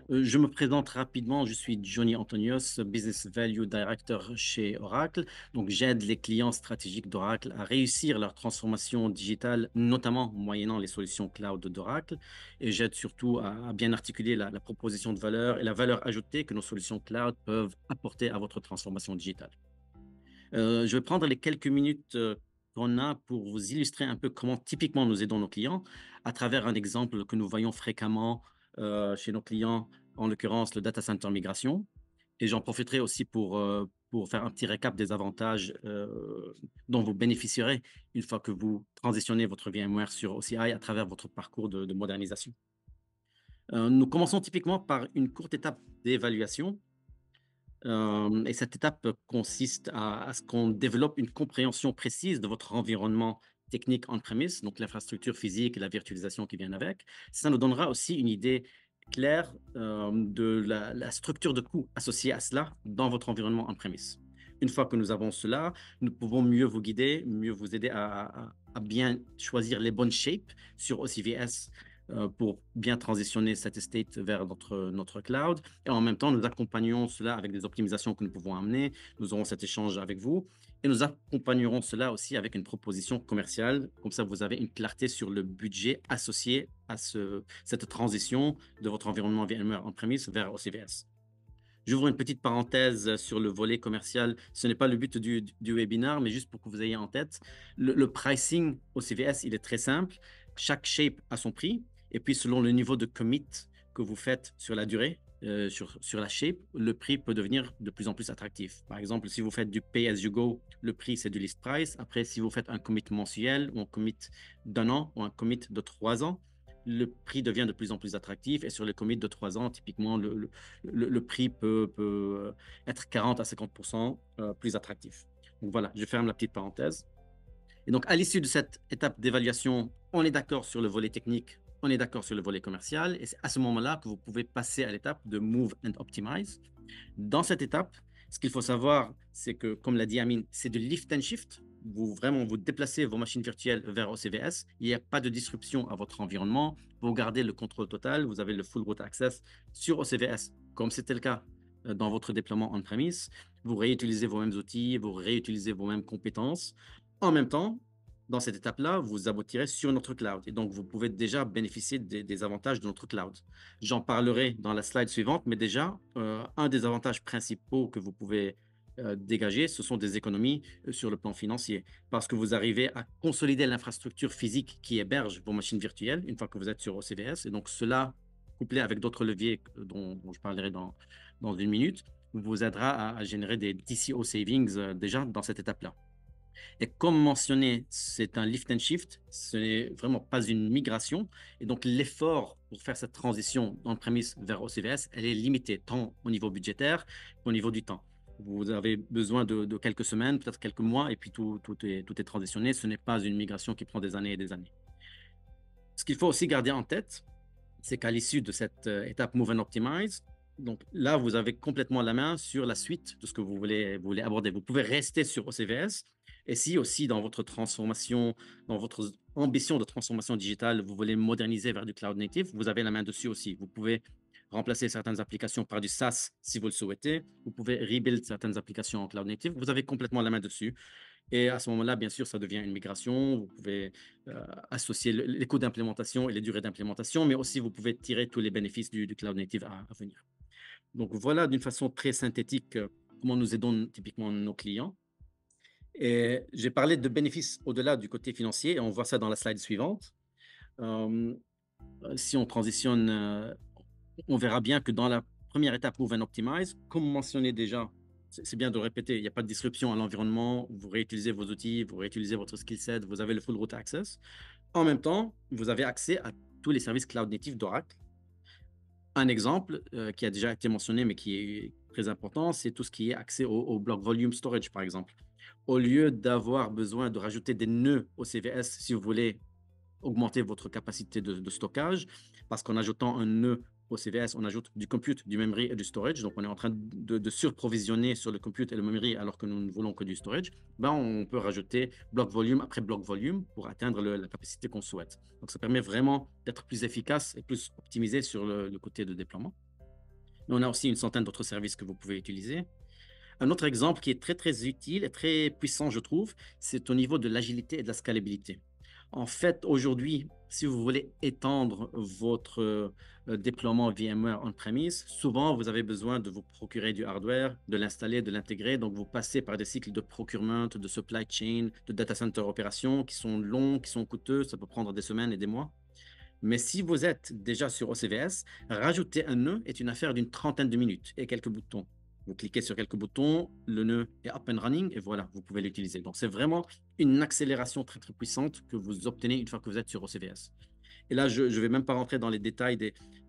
Je me présente rapidement, je suis Johnny Antonios, Business Value Director chez Oracle. Donc, j'aide les clients stratégiques d'Oracle à réussir leur transformation digitale, notamment moyennant les solutions cloud d'Oracle. Et j'aide surtout à bien articuler la proposition de valeur et la valeur ajoutée que nos solutions cloud peuvent apporter à votre transformation digitale. Je vais prendre les quelques minutes qu'on a pour vous illustrer un peu comment typiquement nous aidons nos clients à travers un exemple que nous voyons fréquemment chez nos clients, en l'occurrence le data center migration. Et j'en profiterai aussi pour faire un petit récap des avantages dont vous bénéficierez une fois que vous transitionnez votre VMware sur OCI à travers votre parcours de modernisation. Nous commençons typiquement par une courte étape d'évaluation et cette étape consiste à ce qu'on développe une compréhension précise de votre environnement technique on-premise, donc l'infrastructure physique et la virtualisation qui viennent avec. Ça nous donnera aussi une idée claire de la structure de coût associée à cela dans votre environnement on-premise. Une fois que nous avons cela, nous pouvons mieux vous guider, mieux vous aider à bien choisir les bonnes shapes sur OCVS pour bien transitionner cette estate vers notre cloud. Et en même temps, nous accompagnons cela avec des optimisations que nous pouvons amener. Nous aurons cet échange avec vous et nous accompagnerons cela aussi avec une proposition commerciale. Comme ça, vous avez une clarté sur le budget associé à cette transition de votre environnement VMware on-premise vers OCVS. J'ouvre une petite parenthèse sur le volet commercial. Ce n'est pas le but du webinaire, mais juste pour que vous ayez en tête, le pricing au CVS, il est très simple. Chaque shape a son prix. Et puis, selon le niveau de commit que vous faites sur la durée, sur la shape, le prix peut devenir de plus en plus attractif. Par exemple, si vous faites du pay as you go, le prix, c'est du list price. Après, si vous faites un commit mensuel ou un commit d'un an ou un commit de 3 ans, le prix devient de plus en plus attractif. Et sur les commits de 3 ans, typiquement, le prix peut être 40 à 50% plus attractif. Donc voilà, je ferme la petite parenthèse. Et donc, à l'issue de cette étape d'évaluation, on est d'accord sur le volet technique, on est d'accord sur le volet commercial. Et c'est à ce moment-là que vous pouvez passer à l'étape de Move and Optimize. Dans cette étape, ce qu'il faut savoir, c'est que, comme l'a dit Amine, c'est du lift and shift. Vous déplacez vos machines virtuelles vers OCVS. Il n'y a pas de disruption à votre environnement. Vous gardez le contrôle total. Vous avez le full root access sur OCVS, comme c'était le cas dans votre déploiement on-premise. Vous réutilisez vos mêmes outils, vous réutilisez vos mêmes compétences. En même temps, dans cette étape-là, vous aboutirez sur notre cloud. Et donc, vous pouvez déjà bénéficier des avantages de notre cloud. J'en parlerai dans la slide suivante, mais déjà, un des avantages principaux que vous pouvez dégager, ce sont des économies sur le plan financier, parce que vous arrivez à consolider l'infrastructure physique qui héberge vos machines virtuelles une fois que vous êtes sur OCVS. Et donc, cela, couplé avec d'autres leviers dont je parlerai dans une minute, vous aidera à générer des TCO savings déjà dans cette étape-là. Et comme mentionné, c'est un lift and shift, ce n'est vraiment pas une migration. Et donc, l'effort pour faire cette transition on-premise vers OCVS, elle est limitée, tant au niveau budgétaire qu'au niveau du temps. Vous avez besoin de quelques semaines, peut-être quelques mois, et puis tout est transitionné. Ce n'est pas une migration qui prend des années et des années. Ce qu'il faut aussi garder en tête, c'est qu'à l'issue de cette étape Move and Optimize, donc là, vous avez complètement la main sur la suite de ce que vous voulez aborder. Vous pouvez rester sur OCVS. Et si aussi dans votre transformation, dans votre ambition de transformation digitale, vous voulez moderniser vers du cloud native, vous avez la main dessus aussi. Vous pouvez remplacer certaines applications par du SaaS si vous le souhaitez. Vous pouvez rebuild certaines applications en cloud native. Vous avez complètement la main dessus. Et à ce moment-là, bien sûr, ça devient une migration. Vous pouvez associer les coûts d'implémentation et les durées d'implémentation, mais aussi vous pouvez tirer tous les bénéfices du cloud native à venir. Donc voilà, d'une façon très synthétique, comment nous aidons typiquement nos clients. Et j'ai parlé de bénéfices au-delà du côté financier, et on voit ça dans la slide suivante. Si on transitionne, on verra bien que dans la première étape, Move and Optimize, comme mentionné déjà, c'est bien de répéter, il n'y a pas de disruption à l'environnement, vous réutilisez vos outils, vous réutilisez votre skill set, vous avez le full root access. En même temps, vous avez accès à tous les services cloud natifs d'Oracle. Un exemple qui a déjà été mentionné, mais qui est très important, c'est tout ce qui est accès au block volume storage, par exemple. Au lieu d'avoir besoin de rajouter des nœuds au CVS si vous voulez augmenter votre capacité de stockage, parce qu'en ajoutant un nœud au CVS, on ajoute du compute, du memory et du storage. Donc, on est en train de surprovisionner sur le compute et le memory alors que nous ne voulons que du storage. Ben, on peut rajouter bloc volume après bloc volume pour atteindre la capacité qu'on souhaite. Donc, ça permet vraiment d'être plus efficace et plus optimisé sur le côté de déploiement. On a aussi une centaine d'autres services que vous pouvez utiliser. Un autre exemple qui est très, très utile et très puissant, je trouve, c'est au niveau de l'agilité et de la scalabilité. En fait, aujourd'hui, si vous voulez étendre votre déploiement VMware on-premise, souvent, vous avez besoin de vous procurer du hardware, de l'installer, de l'intégrer. Donc, vous passez par des cycles de procurement, de supply chain, de data center opérations qui sont longs, qui sont coûteux. Ça peut prendre des semaines et des mois. Mais si vous êtes déjà sur OCVS, rajouter un nœud est une affaire d'une trentaine de minutes et quelques boutons. Vous cliquez sur quelques boutons, le nœud est up and running et voilà, vous pouvez l'utiliser. Donc, c'est vraiment une accélération très, très puissante que vous obtenez une fois que vous êtes sur OCVS. Et là, je ne vais même pas rentrer dans les détails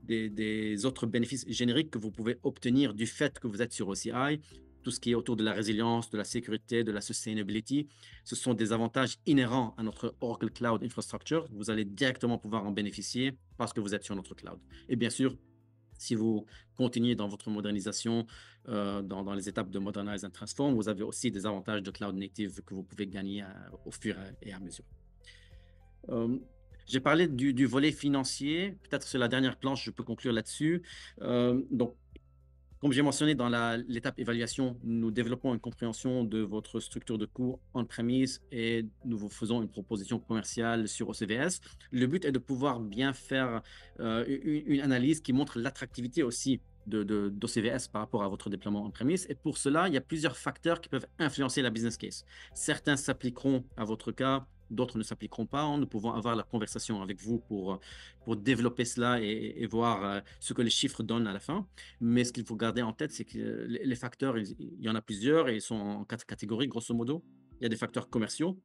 des autres bénéfices génériques que vous pouvez obtenir du fait que vous êtes sur OCI. Tout ce qui est autour de la résilience, de la sécurité, de la sustainability, ce sont des avantages inhérents à notre Oracle Cloud Infrastructure. Vous allez directement pouvoir en bénéficier parce que vous êtes sur notre cloud. Et bien sûr, si vous continuez dans votre modernisation, dans les étapes de Modernize and Transform, vous avez aussi des avantages de cloud native que vous pouvez gagner au fur et à mesure. J'ai parlé du volet financier. Peut-être sur la dernière planche, je peux conclure là-dessus. Donc, comme j'ai mentionné dans l'étape évaluation, nous développons une compréhension de votre structure de coût on-premise et nous vous faisons une proposition commerciale sur OCVS. Le but est de pouvoir bien faire une analyse qui montre l'attractivité aussi d'OCVS par rapport à votre déploiement on-premise. Et pour cela, il y a plusieurs facteurs qui peuvent influencer la business case. Certains s'appliqueront à votre cas, d'autres ne s'appliqueront pas. Nous pouvons avoir la conversation avec vous pour développer cela et voir ce que les chiffres donnent à la fin. Mais ce qu'il faut garder en tête, c'est que les facteurs, il y en a plusieurs et ils sont en 4 catégories, grosso modo. Il y a des facteurs commerciaux,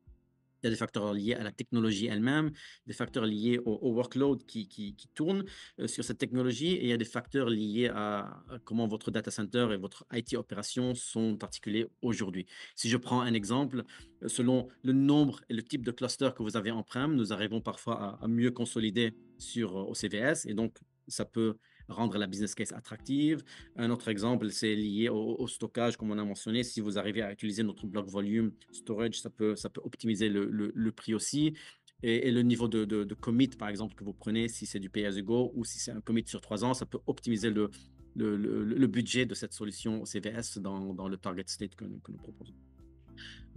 il y a des facteurs liés à la technologie elle-même, des facteurs liés au workload qui tourne sur cette technologie, et il y a des facteurs liés à comment votre data center et votre IT opération sont articulés aujourd'hui. Si je prends un exemple, selon le nombre et le type de cluster que vous avez en prem, nous arrivons parfois à mieux consolider sur OCVS, et donc ça peut rendre la business case attractive. Un autre exemple, c'est lié au stockage, comme on a mentionné. Si vous arrivez à utiliser notre bloc volume storage, ça peut optimiser le prix aussi. Et le niveau de commit, par exemple, que vous prenez, si c'est du pay-as-you-go ou si c'est un commit sur 3 ans, ça peut optimiser le budget de cette solution CVS dans le target state que nous proposons.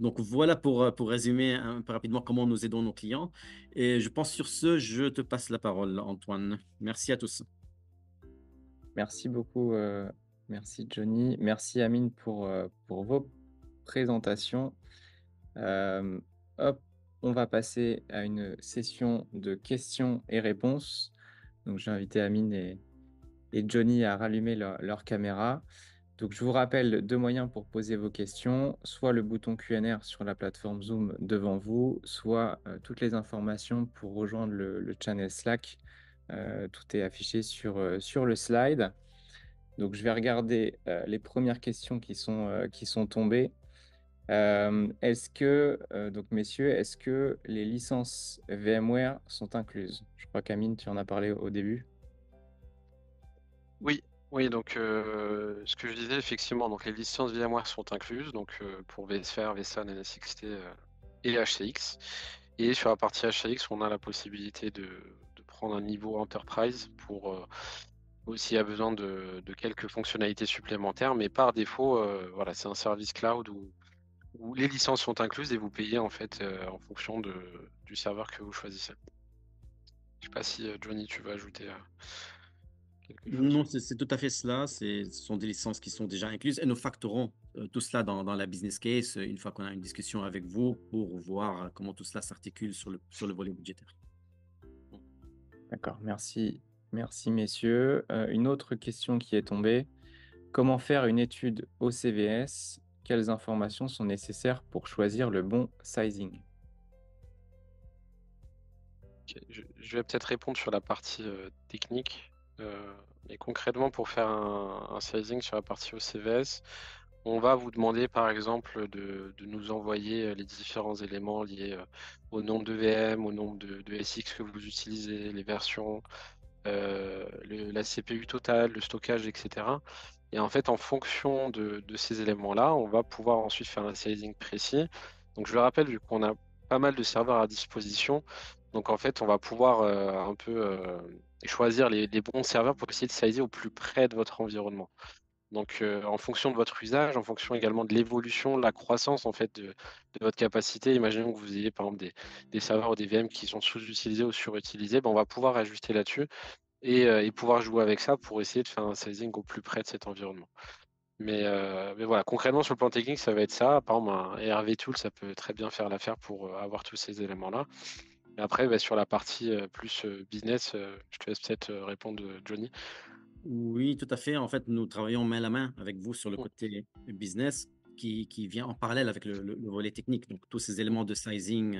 Donc voilà pour résumer un peu rapidement comment nous aidons nos clients. Et je pense sur ce, je te passe la parole, Antoine. Merci à tous.
Merci beaucoup, merci Johnny. Merci Amine pour vos présentations. Hop, on va passer à une session de questions et réponses. Donc j'ai invité Amine et Johnny à rallumer leur caméra. Donc je vous rappelle 2 moyens pour poser vos questions, soit le bouton Q&A sur la plateforme Zoom devant vous, soit toutes les informations pour rejoindre le channel Slack. Tout est affiché sur le slide. Donc je vais regarder les premières questions qui sont tombées. Est-ce que, donc messieurs, est-ce que les licences VMware sont incluses? Je crois qu'Amine, tu en as parlé au début.
Oui, donc ce que je disais, effectivement, donc les licences VMware sont incluses, donc pour vSphere, vSAN, NSXT et HCX. Et sur la partie HCX, on a la possibilité de prendre un niveau Enterprise pour s'il y a besoin de quelques fonctionnalités supplémentaires, mais par défaut, voilà, c'est un service cloud où les licences sont incluses et vous payez en fait en fonction du serveur que vous choisissez. Je sais pas si Johnny, tu veux ajouter quelque chose.
Non, c'est tout à fait cela. Ce sont des licences qui sont déjà incluses et nous factorons tout cela dans la business case une fois qu'on a une discussion avec vous pour voir comment tout cela s'articule sur le volet budgétaire.
D'accord, merci messieurs. Une autre question qui est tombée. Comment faire une étude OCVS? Quelles informations sont nécessaires pour choisir le bon sizing?
Okay. Je vais peut-être répondre sur la partie technique. Mais concrètement, pour faire un sizing sur la partie OCVS, on va vous demander par exemple de nous envoyer les différents éléments liés au nombre de VM, au nombre de SX que vous utilisez, les versions, la CPU totale, le stockage, etc. Et en fait, en fonction de ces éléments-là, on va pouvoir ensuite faire un sizing précis. Donc je le rappelle, vu qu'on a pas mal de serveurs à disposition, donc en fait, on va pouvoir un peu et choisir les bons serveurs pour essayer de sizer au plus près de votre environnement. Donc, en fonction de votre usage, en fonction également de l'évolution, de la croissance en fait de votre capacité, imaginons que vous ayez par exemple des serveurs ou des VM qui sont sous-utilisés ou surutilisés, ben, on va pouvoir ajuster là-dessus et pouvoir jouer avec ça pour essayer de faire un sizing au plus près de cet environnement. Mais voilà, concrètement sur le plan technique, ça va être ça. Par exemple, un ERV tool, ça peut très bien faire l'affaire pour, avoir tous ces éléments-là. Et après, bah, sur la partie, plus, business, je te laisse peut-être, répondre, Johnny.
Oui, tout à fait. En fait, nous travaillons main à la main avec vous sur le
Mmh,
côté business qui vient en parallèle avec le volet technique. Donc, tous ces
mmh,
éléments de sizing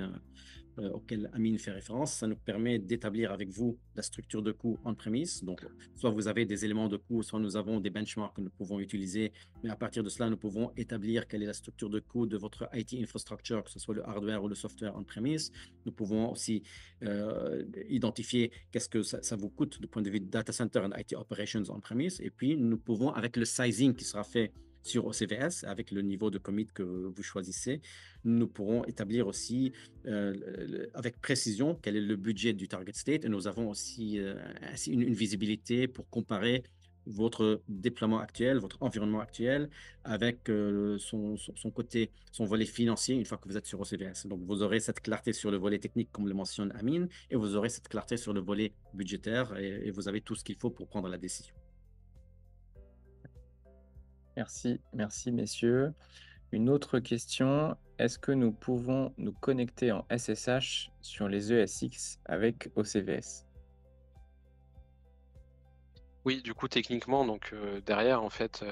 auquel Amine fait référence, ça nous permet d'établir avec vous la structure de coût on-premise. Donc, soit vous avez des éléments de coût, soit nous avons des benchmarks que nous pouvons utiliser. Mais à partir de cela, nous pouvons établir quelle est la structure de coût de votre IT infrastructure, que ce soit le hardware ou le software on-premise. Nous pouvons aussi identifier qu'est-ce que ça vous coûte du point de vue de data center and IT operations on-premise. Et puis, nous pouvons, avec le sizing qui sera fait sur OCVS, avec le niveau de commit que vous choisissez, nous pourrons établir aussi avec précision quel est le budget du target state et nous avons aussi ainsi une visibilité pour comparer votre déploiement actuel, votre environnement actuel avec son côté, son volet financier une fois que vous êtes sur OCVS. Donc, vous aurez cette clarté sur le volet technique, comme le mentionne Amine, et vous aurez cette clarté sur le volet budgétaire et vous avez tout ce qu'il faut pour prendre la décision.
Merci, merci messieurs. Une autre question, est-ce que nous pouvons nous connecter en SSH sur les ESX avec OCVS?
oui, du coup, techniquement, donc, derrière, en fait,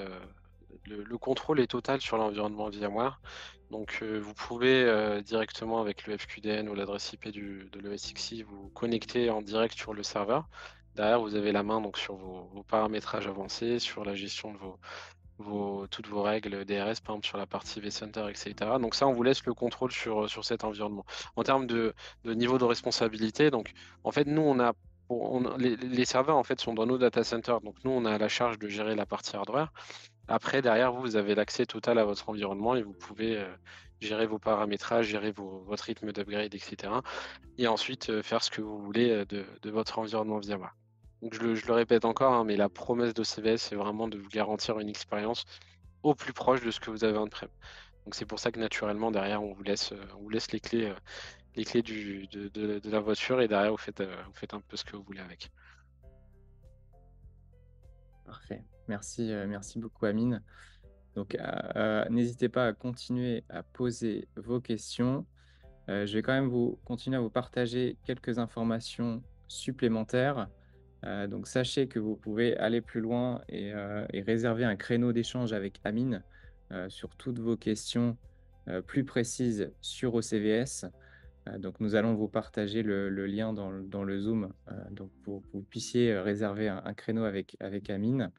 le contrôle est total sur l'environnement VMware. Donc, vous pouvez, directement avec le FQDN ou l'adresse IP de l'ESXi vous connecter en direct sur le serveur. Derrière, vous avez la main donc sur vos paramétrages avancés, sur la gestion de toutes vos règles DRS, par exemple sur la partie vCenter, et cetera. Donc ça, on vous laisse le contrôle sur cet environnement. En termes de niveau de responsabilité, donc en fait, nous, les serveurs en fait sont dans nos data centers, donc nous, on a la charge de gérer la partie hardware. Après, derrière, vous avez l'accès total à votre environnement et vous pouvez gérer vos paramétrages, gérer votre rythme d'upgrade, etc. Et ensuite faire ce que vous voulez de votre environnement VMware. Donc je le répète encore, hein, mais la promesse d'OCVS, c'est vraiment de vous garantir une expérience au plus proche de ce que vous avez on-prem. Donc c'est pour ça que naturellement, derrière, on vous laisse les clés de la voiture et derrière, vous faites un peu ce que vous voulez avec.
Parfait. Merci, merci beaucoup Amine. Donc, n'hésitez pas à continuer à poser vos questions. Je vais quand même continuer à vous partager quelques informations supplémentaires. Donc, sachez que vous pouvez aller plus loin et réserver un créneau d'échange avec Amine sur toutes vos questions plus précises sur OCVS. Donc, nous allons vous partager le lien dans le Zoom donc pour que vous puissiez réserver un créneau avec Amine.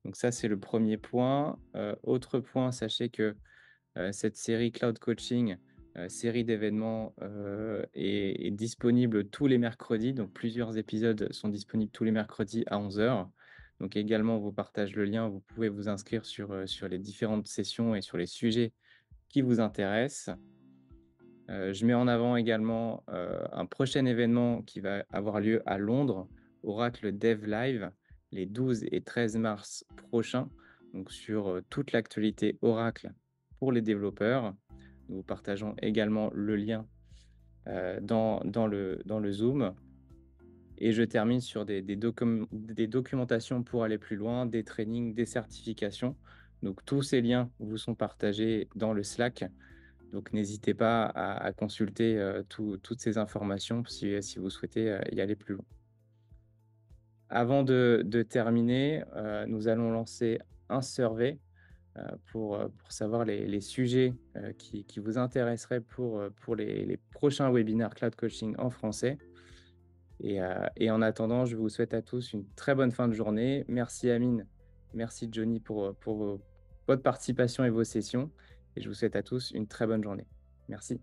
Donc ça, c'est le premier point. Autre point, sachez que cette série Cloud Coaching, série d'événements, est disponible tous les mercredis. Donc plusieurs épisodes sont disponibles tous les mercredis à 11 h. Donc également, on vous partage le lien. Vous pouvez vous inscrire sur les différentes sessions et sur les sujets qui vous intéressent. Je mets en avant également un prochain événement qui va avoir lieu à Londres, Oracle Dev Live, les 12 et 13 mars prochains, donc sur toute l'actualité Oracle pour les développeurs. Nous partageons également le lien dans le Zoom. Et je termine sur des documentations pour aller plus loin, des trainings, des certifications. Donc tous ces liens vous sont partagés dans le Slack. Donc, n'hésitez pas à consulter toutes ces informations si vous souhaitez y aller plus loin. Avant de terminer, nous allons lancer un survey pour savoir les sujets qui vous intéresseraient pour les prochains webinaires Cloud Coaching en français. Et en attendant, je vous souhaite à tous une très bonne fin de journée. Merci Amine, merci Johnny pour votre participation et vos sessions. Et je vous souhaite à tous une très bonne journée. Merci.